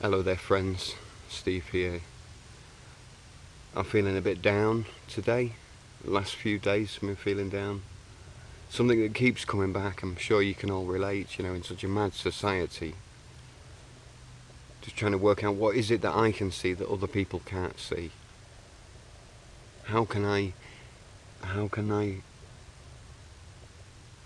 Hello there friends, Steve here. I'm feeling a bit down today. The last few days I've been feeling down. Something that keeps coming back, I'm sure you can all relate, in such a mad society. Just trying to work out what is it that I can see that other people can't see. How can I how can I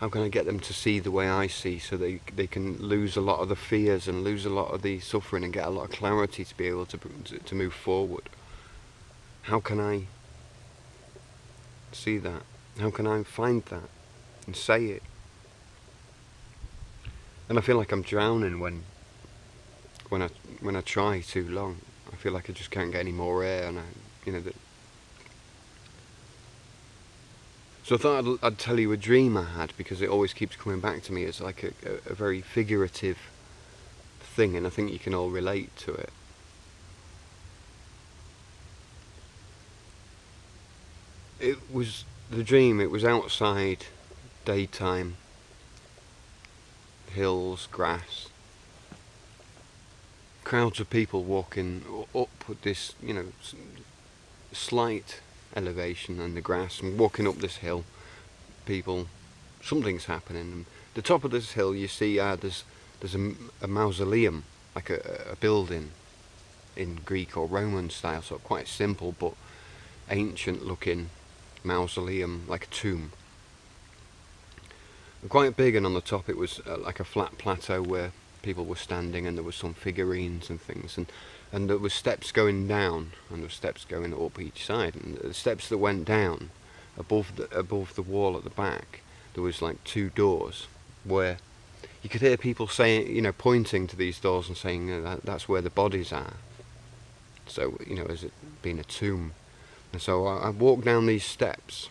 how can I get them to see the way I see so they can lose a lot of the fears and lose a lot of the suffering and get a lot of clarity to be able to move forward? How can I see that? How can I find that and say it? And I feel like I'm drowning when I when I try too long. I feel like I just can't get any more air, and so I thought I'd tell you a dream I had, because it always keeps coming back to me as like a very figurative thing, and I think you can all relate to it. It was the dream. It was outside, daytime, hills, grass, crowds of people walking up this, slight elevation in the grass and walking up this hill. People, something's happening. And the top of this hill, you see, there's a mausoleum, like a building in Greek or Roman style, so quite simple but ancient-looking mausoleum, like a tomb. Quite big, and on the top it was like a flat plateau where people were standing, and there were some figurines and things, and there were steps going down, and there were steps going up each side, and the steps that went down above the wall at the back, there was like two doors where you could hear people saying, pointing to these doors and saying that's where the bodies are. So, as it being a tomb. And so I walked down these steps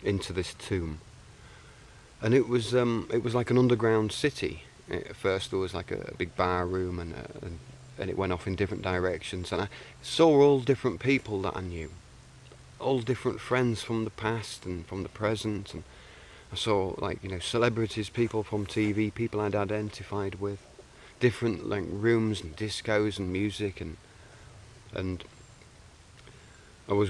into this tomb, and it was like an underground city. At first there was like a big bar room, and it went off in different directions, and I saw all different people that I knew, all different friends from the past and from the present, and I saw celebrities, people from TV, people I'd identified with, different like rooms and discos and music, and I was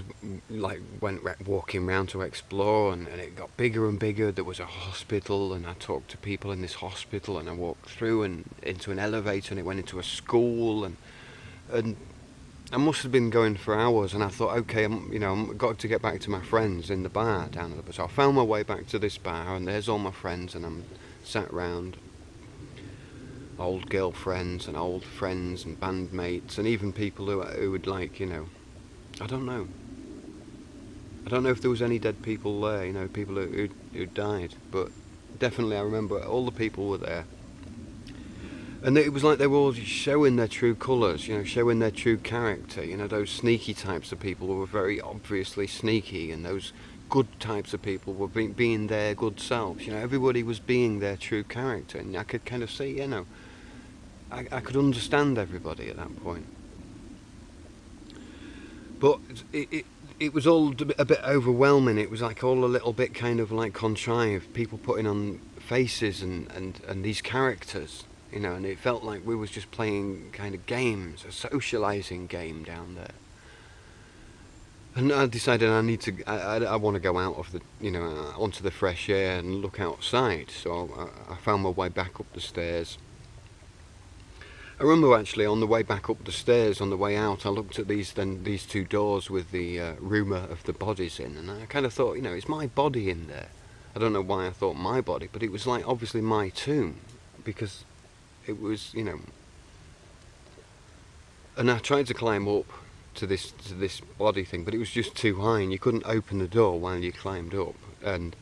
went walking around to explore, and it got bigger and bigger. There was a hospital, and I talked to people in this hospital, and I walked through and into an elevator, and it went into a school, and I must have been going for hours, and I thought, okay, I'm got to get back to my friends in the bar down at the. So I found my way back to this bar, and there's all my friends, and I'm sat round, old girlfriends and old friends and bandmates, and even people who would I don't know. I don't know if there was any dead people there, people who died, but definitely I remember all the people were there. And it was like they were all just showing their true colours, showing their true character. Those sneaky types of people were very obviously sneaky, and those good types of people were being their good selves. Everybody was being their true character, and I could kind of see, I could understand everybody at that point. But it was all a bit overwhelming. It was like all a little bit kind of like contrived. People putting on faces and these characters, and it felt like we was just playing kind of games, a socialising game down there. And I decided I want to go out of the, onto the fresh air and look outside. So I found my way back up the stairs. I remember actually on the way back up the stairs, on the way out, I looked at these two doors with the rumour of the bodies in, and I kind of thought, it's my body in there. I don't know why I thought my body, but it was like obviously my tomb, because it was, and I tried to climb up to this body thing, but it was just too high, and you couldn't open the door while you climbed up, and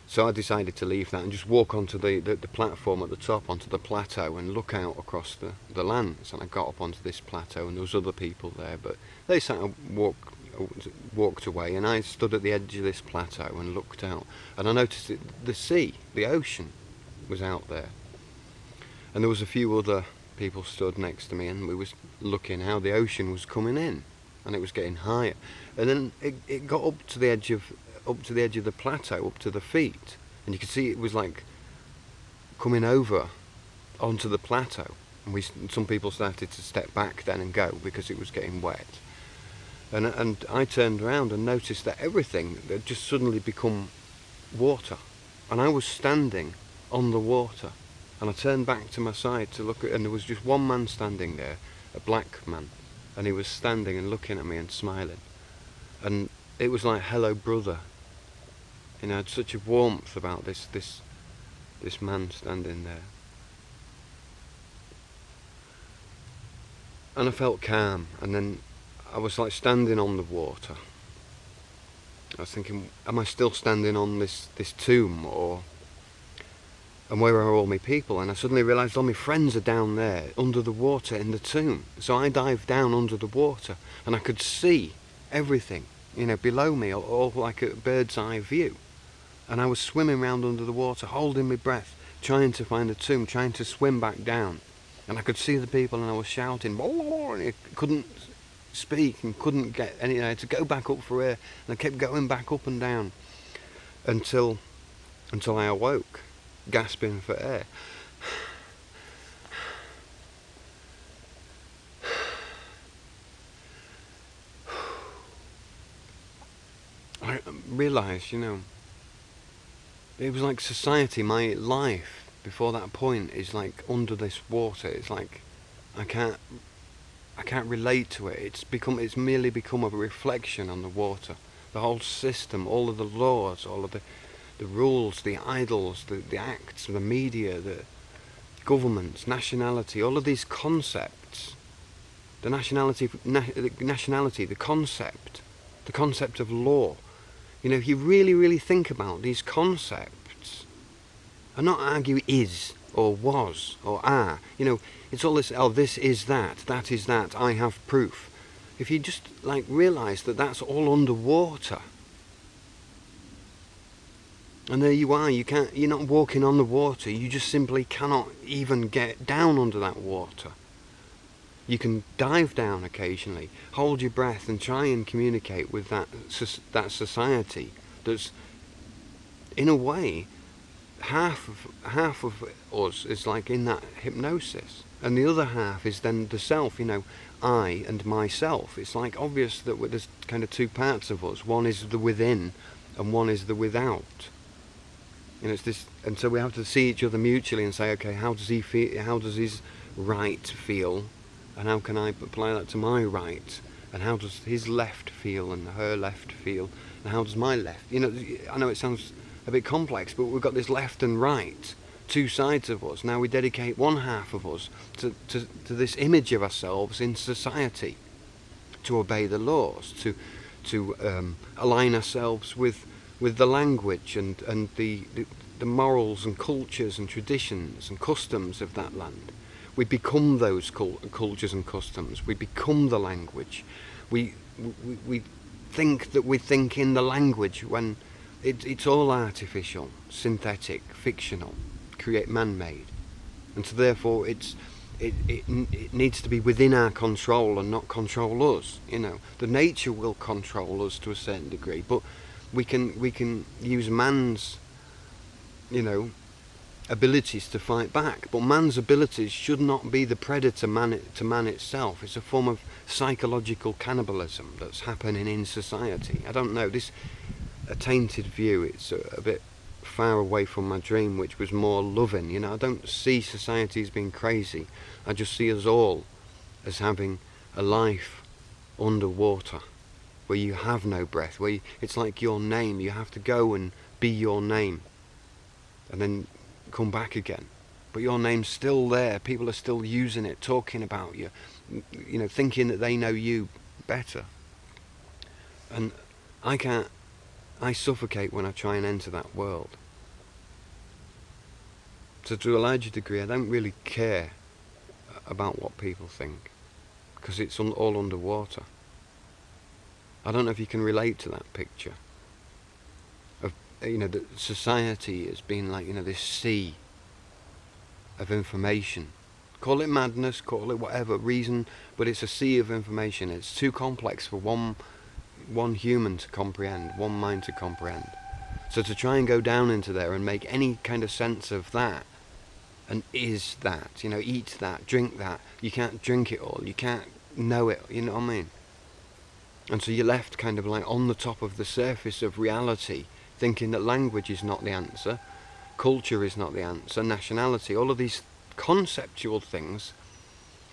so I decided to leave that and just walk onto the platform at the top, onto the plateau, and look out across the lands. And I got up onto this plateau, and there was other people there, but they sat and walked away, and I stood at the edge of this plateau and looked out, and I noticed the sea, the ocean, was out there, and there was a few other people stood next to me, and we was looking how the ocean was coming in, and it was getting higher, and then it got up to the edge of the plateau, up to the feet, and you could see it was like coming over onto the plateau, And some people started to step back then and go because it was getting wet. And I turned around and noticed that everything had just suddenly become water. And I was standing on the water. And I turned back to my side to look at, and there was just one man standing there, a black man. And he was standing and looking at me and smiling. And it was like, hello brother. You know, I had such a warmth about this man standing there. And I felt calm, and then I was like standing on the water. I was thinking, am I still standing on this tomb, and where are all my people? And I suddenly realised all my friends are down there under the water in the tomb. So I dived down under the water, and I could see everything, you know, below me, all like a bird's eye view. And I was swimming around under the water, holding my breath, trying to find the tomb, trying to swim back down. And I could see the people, and I was shouting, and I couldn't speak and couldn't get any. I had to go back up for air, and I kept going back up and down until I awoke, gasping for air. I realised, you know, it was like society, my life before that point is like under this water. It's like I can't relate to it. It's merely become a reflection on the water. The whole system, all of the laws, all of the rules, the idols, the acts, the media, the governments, nationality, all of these concepts. The the concept of law. You know, if you really, really think about these concepts, and not argue is or was or are, you know, it's all this, oh, this is that is that, I have proof. If you just like realise that that's all underwater, and there you are, you're not walking on the water, you just simply cannot even get down under that water. You can dive down occasionally, hold your breath, and try and communicate with that society that's, in a way, half of us is like in that hypnosis, and the other half is then the self. You know, I and myself. It's like obvious that there's kind of two parts of us. One is the within, and one is the without. You know, it's this, and so we have to see each other mutually and say, okay, how does he feel? How does his right feel? And how can I apply that to my right? And how does his left feel and her left feel? And how does my left? You know, I know it sounds a bit complex, but we've got this left and right, two sides of us. Now we dedicate one half of us to this image of ourselves in society, to obey the laws, to align ourselves with the language and the morals and cultures and traditions and customs of that land. We become those cultures and customs. We become the language. We think that we think in the language when it's all artificial, synthetic, fictional, man-made, and so therefore it needs to be within our control and not control us. You know, the nature will control us to a certain degree, but we can use man's, you know, abilities to fight back, but man's abilities should not be the predator to man itself. It's a form of psychological cannibalism that's happening in society. I don't know, this a tainted view. It's a bit far away from my dream, which was more loving. You know, I don't see society as being crazy. I just see us all as having a life underwater, where you have no breath, where it's like your name. You have to go and be your name, and then come back again, but your name's still there. People are still using it, talking about you, you know, thinking that they know you better. And I suffocate when I try and enter that world. So to a larger degree, I don't really care about what people think, because it's all underwater. I don't know if you can relate to that picture of, you know, that society has been like, you know, this sea of information. Call it madness, call it whatever reason, but it's a sea of information. It's too complex for one human to comprehend, one mind to comprehend. So to try and go down into there and make any kind of sense of that, and is that, eat that, drink that. You can't drink it all, you can't know it, you know what I mean? And so you're left kind of like on the top of the surface of reality, thinking that language is not the answer, culture is not the answer, nationality, all of these conceptual things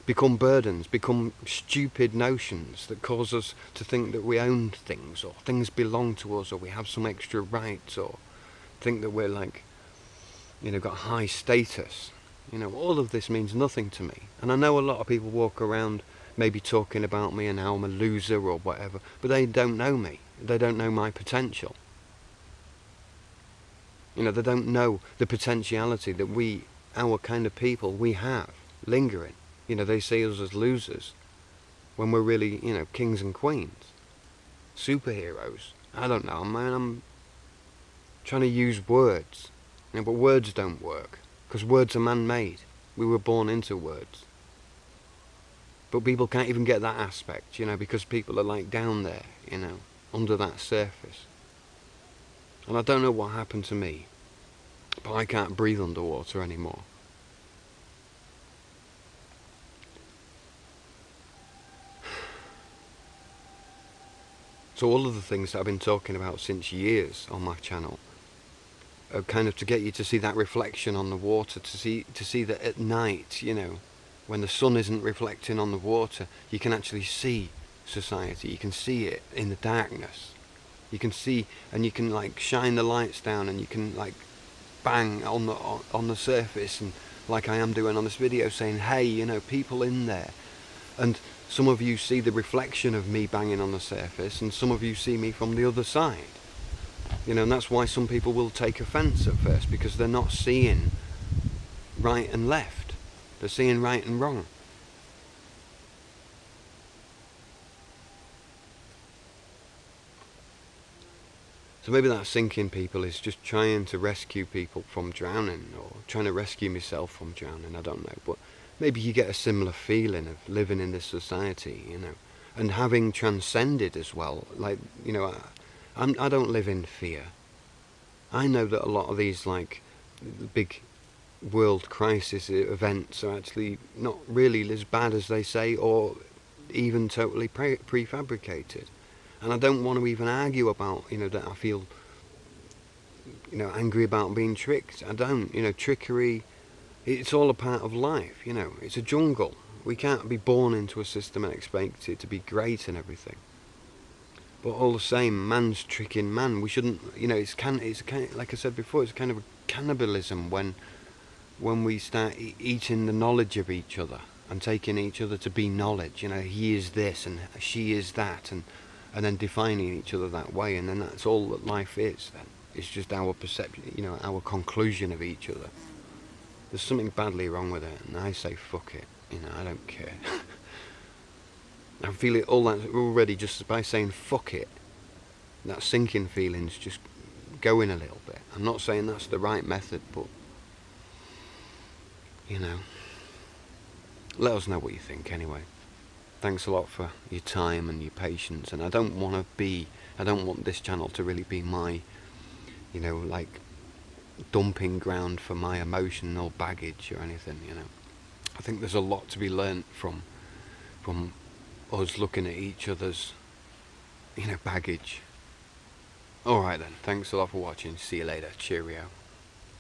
become burdens, become stupid notions that cause us to think that we own things, or things belong to us, or we have some extra rights, or think that we're like, got high status. All of this means nothing to me. And I know a lot of people walk around maybe talking about me and how I'm a loser or whatever, but they don't know me. They don't know my potential. They don't know the potentiality that our kind of people, we have lingering. They see us as losers when we're really, kings and queens, superheroes. I don't know, man. I'm trying to use words, but words don't work because words are man-made. We were born into words, but people can't even get that aspect, because people are like down there, under that surface. And I don't know what happened to me, but I can't breathe underwater anymore. So all of the things that I've been talking about since years on my channel are kind of to get you to see that reflection on the water, to see that at night, when the sun isn't reflecting on the water, you can actually see society. You can see it in the darkness. You can see, and you can like shine the lights down, and you can like bang on the surface, and like I am doing on this video, saying, hey, people in there. And some of you see the reflection of me banging on the surface, and some of you see me from the other side. And that's why some people will take offence at first, because they're not seeing right and left. They're seeing right and wrong. So maybe that sinking people is just trying to rescue people from drowning, or trying to rescue myself from drowning, I don't know. But maybe you get a similar feeling of living in this society, and having transcended as well. Like, I don't live in fear. I know that a lot of these like big world crisis events are actually not really as bad as they say, or even totally prefabricated. And I don't want to even argue about, that I feel, angry about being tricked. I don't, trickery, it's all a part of life, it's a jungle. We can't be born into a system and expect it to be great and everything. But all the same, man's tricking man. We shouldn't, it's kind of, like I said before, it's kind of a cannibalism when we start eating the knowledge of each other and taking each other to be knowledge. He is this and she is that, and then defining each other that way, and then that's all that life is. Then it's just our perception, our conclusion of each other. There's something badly wrong with it, and I say fuck it. I don't care. I feel it all that already just by saying fuck it. That sinking feeling's just going a little bit. I'm not saying that's the right method, but let us know what you think anyway. Thanks a lot for your time and your patience, and I don't want this channel to really be my, like dumping ground for my emotional baggage or anything, I think there's a lot to be learnt from us looking at each other's, baggage. Alright then, thanks a lot for watching, see you later, cheerio.